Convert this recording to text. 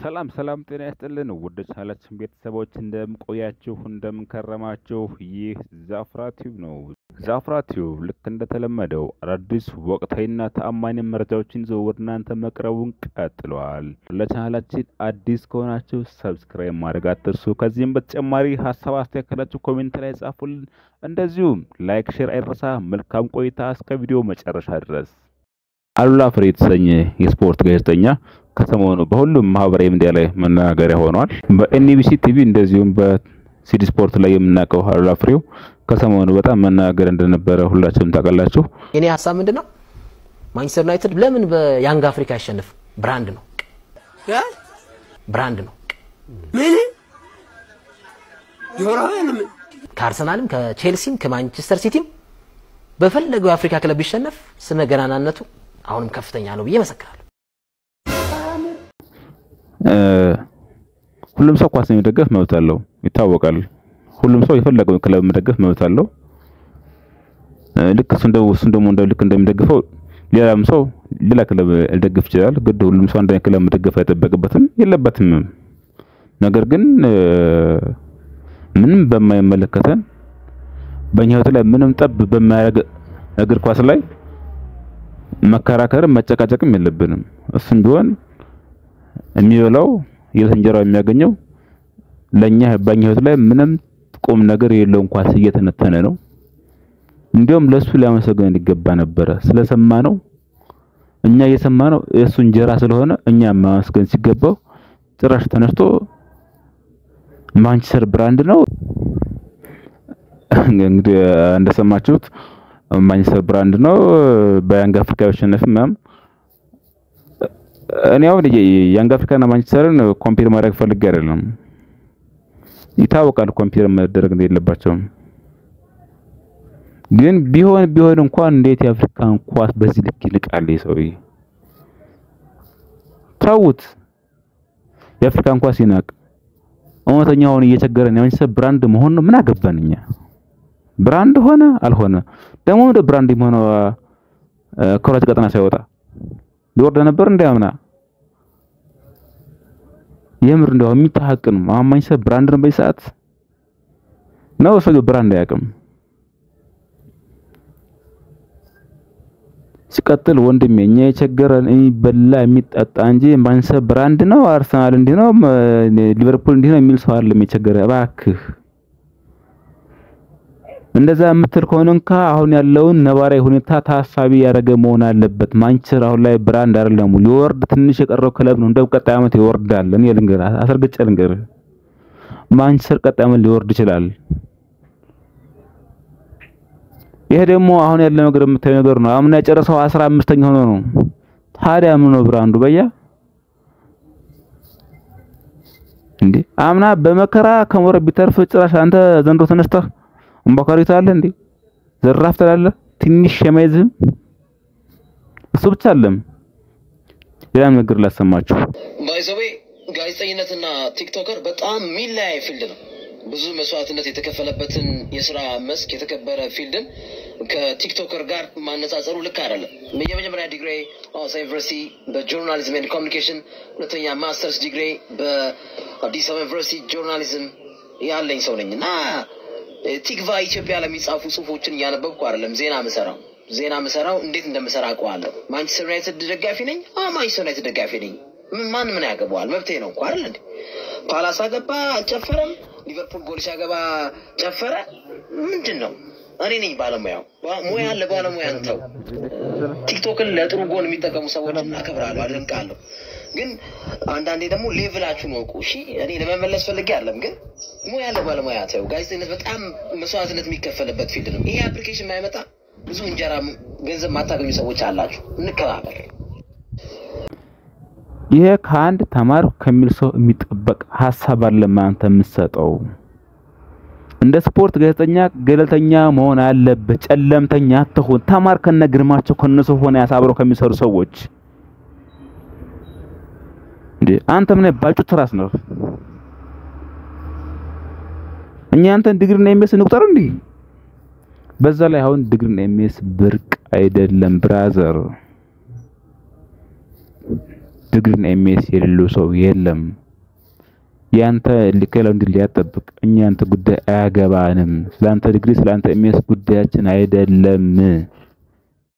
ሰላም ጤና ይስጥልን ውድ ቻናላችን ቤተሰቦች እንደምቆያችሁ እንደምከረማችሁ ይህ ዛፍራ ቲዩብ ነው። ዛፍራ ቲዩብ ልክ እንደተለመደው አዳዲስ ወቅታዊና ተአማኒ መረጃዎችን ይዞ ወደ እናንተ መቅረቡን ቀጥሏል። ለቻናላችን አዲስ ከሆናችሁ ሰብስክራይብ ማድረግ አትርሱ። ከዚህም በተጨማሪ ሐሳብ አስተያየት ካላችሁ ኮሜንት ላይ ጻፉልን። እንደዚሁም ላይክ ሼር አይረሳ። መልካም ቆይታ እስከ ቪዲዮ መጨረሻ ድረስ። አሉላ ፍሬ የተሰኘ የስፖርት ጋዜጠኛ ከሰሞኑ በሁሉም ማህበራዊ ሚዲያ ላይ መናገሪያ ሆኗል። በኤንቢሲ ቲቪ እንደዚሁም በሲዲ ስፖርት ላይ የምናውቀው አሉላ ፍሬው ከሰሞኑ በጣም መናገር እንደነበረ ሁላችሁም ታውቃላችሁ። የኔ ሐሳብ ምንድነው? ማንቸስተር ዩናይትድ ለምን በያንግ አፍሪካ ያሸንፍ? ብራንድ ነው ብራንድ ነው። ምን ዮራንም ከአርሰናልም ከቼልሲም ከማንቸስተር ሲቲም በፈለገው የአፍሪካ ክለብ ቢሸነፍ ስመ ገናናነቱ አሁንም ከፍተኛ ነው ብዬ መሰክራለሁ። ሁሉም ሰው ኳስ የሚደግፍ መብት አለው ይታወቃል። ሁሉም ሰው የፈለገውን ክለብ መደገፍ መብት አለው። ልክ እሱ ደግሞ ልክ እንደሚደግፈው ሌላም ሰው ሌላ ክለብ ሊደግፍ ይችላል። ግድ ሁሉም ሰው አንድ ክለብ መደገፍ አይጠበቅበትም የለበትም። ነገር ግን ምንም በማይመለከተን በእኛ ህይወት ላይ ምንም ጠብ በማያደርግ እግር ኳስ ላይ መከራከርም መጨቃጨቅም የለብንም። እሱም ቢሆን የሚበላው የእንጀራው የሚያገኘው ለኛ በእኛ ህይወት ላይ ምንም ቁም ነገር የለውም። ኳስ እየተነተነ ነው። እንዲያውም ለሱ ሊያመሰግን ይገባ ነበር ስለሰማነው። እኛ እየሰማነው የሱ እንጀራ ስለሆነ እኛ ማመስገን ሲገባው ጭራሽ ተነስቶ ማንቸስተር ብራንድ ነው። እንግዲህ እንደሰማችሁት ማንቸስተር ብራንድ ነው በያንግ አፍሪካ ያሸነፈም። እኔ አሁን ያንግ አፍሪካና ማንቸስተርን ኮምፔር ማድረግ ፈልጌ አይደለም። ይታወቃል ኮምፔር ማድረግ እንደሌለባቸው። ግን ቢሆን እንኳን እንዴት የአፍሪካን ኳስ በዚህ ልክ ይልቃል ሰውዬ? ታውት የአፍሪካን ኳስ ይናቅ። እውነተኛውን እየቸገረን የማንቸስተር ብራንድ መሆን ነው። ምን አገባንኛ? ብራንድ ሆነ አልሆነ ደግሞ ወደ ብራንድ ሆነ ከሁለት ቀጠና ሳይወጣ ሊወርድ ነበር እንዳያምና የምር እንደው የሚታሐቅም ማንቸስተር ብራንድ ነው በሰዓት ነው። ሰው ብራንድ አያውቅም። ሲቀጥል ወንድሜ እኛ የቸገረን የሚበላ የሚጠጣ እንጂ ማንቸስተር ብራንድ ነው አርሰናል እንዲህ ነው ሊቨርፑል እንዲህ ነው የሚል ሰው አይደለም የቸገረ። እባክህ እንደዛ የምትል ከሆነንካ አሁን ያለውን ነባራዊ ሁኔታ ታሳቢ ያደረገ መሆን አለበት። ማንቸስተር አሁን ላይ ብራንድ አይደለም። ሊወርድ ትንሽ የቀረው ክለብ ነው። እንደው ቀጣይ ዓመት ይወርዳል። እኔ ልንገርህ አሰርግጬ ልንገርህ ማንቸስተር ቀጣይ ዓመት ሊወርድ ይችላል። ይሄ ደግሞ አሁን ያለው ነገር የምታየው ነገር ነው። አምና የጨረሰው 15ኛ ሆኖ ነው። ታዲያ ምን ነው ብራንዱ በያ እንዴ? አምና በመከራ ከሞረ ቢተርፍ ጭራሽ አንተ ዘንድሮ ተነስተህ እምባካሪታ አለ እንዴ? ዘራፍ ተላለ ትንሽ ሸማይዝም እሱ ብቻ አይደለም። ሌላ ነገር ላሰማችሁ። ባይዘዌ ጋዜጠኝነትና ቲክቶከር በጣም ሚላይ ፊልድ ነው። ብዙ መስዋዕትነት የተከፈለበትን የሥራ መስክ የተከበረ ፊልድን ከቲክቶከር ጋር ማነጻጸሩ ልክ አይደለም። የመጀመሪያ ዲግሪ ሐዋሳ ዩኒቨርሲቲ በጆርናሊዝም ኤንድ ኮሚኒኬሽን፣ ሁለተኛ ማስተርስ ዲግሪ በአዲስ አበባ ዩኒቨርሲቲ ጆርናሊዝም ያለኝ ሰው ነኝና ቲክቫ ኢትዮጵያ ለሚጻፉ ጽሁፎችን እያነበብኩ አይደለም ዜና መሰራው እንዴት እንደምሰራ አውቀዋለሁ። ማንቸስተር ዩናይትድ ደጋፊ ነኝ። ማንቸስተር ዩናይትድ ደጋፊ ነኝ። ምን ያገባዋል? መብቴ ነው እኮ አይደል እንዴ? ፓላስ አገባ አልጨፈረም፣ ሊቨርፑል ጎል ሲያገባ ጨፈረ። ምንድነው? እኔ ነኝ ባለሙያው። ሙያ ለባለሙያ እንተው። ቲክቶክን ለጥሩ ጎል የሚጠቀሙ ሰዎችን አከብራለሁ፣ አደንቃለሁ። ግን አንዳንዴ ደግሞ ሌቭላችሁን ወቁ። እሺ እኔ ለመመለስ ፈልጌ አይደለም፣ ግን ሙያ ለባለሙያ ተው። ጋዜጠኝነት በጣም መስዋዕትነት የሚከፈልበት ፊልድ ነው። ይሄ አፕሊኬሽን ማይመጣ ብዙ እንጀራ ገንዘብ ማታገኙ ሰዎች አላችሁ። እንከባበር። ይሄ ከአንድ ተማር ከሚል ሰው የሚጠበቅ ሐሳብ አለ ማንተ የምትሰጠው። እንደ ስፖርት ጋዜጠኛ ገለልተኛ መሆን አለበት። ጨለምተኛ አትሁን። ተማር ከነግርማቸው ከነሱ ሆነ ያሳብረው ከሚሰሩ ሰዎች። እንዴ አንተ ምን ባጩ ትራስ ነው? እኛ አንተን ዲግሪና ኤምኤስ እንቁጠር እንዴ? በዛ ላይ አሁን ዲግሪና ኤምኤስ ብርቅ አይደለም ብራዘር። ዲግሪና ኤምኤስ የሌለው ሰው የለም። ያንተ ሊከለው እንዲያጠብቅ እኛ አንተ ጉዳይ አያገባንም። ስላንተ ዲግሪ ስላንተ ኤምኤስ ጉዳያችን አይደለም።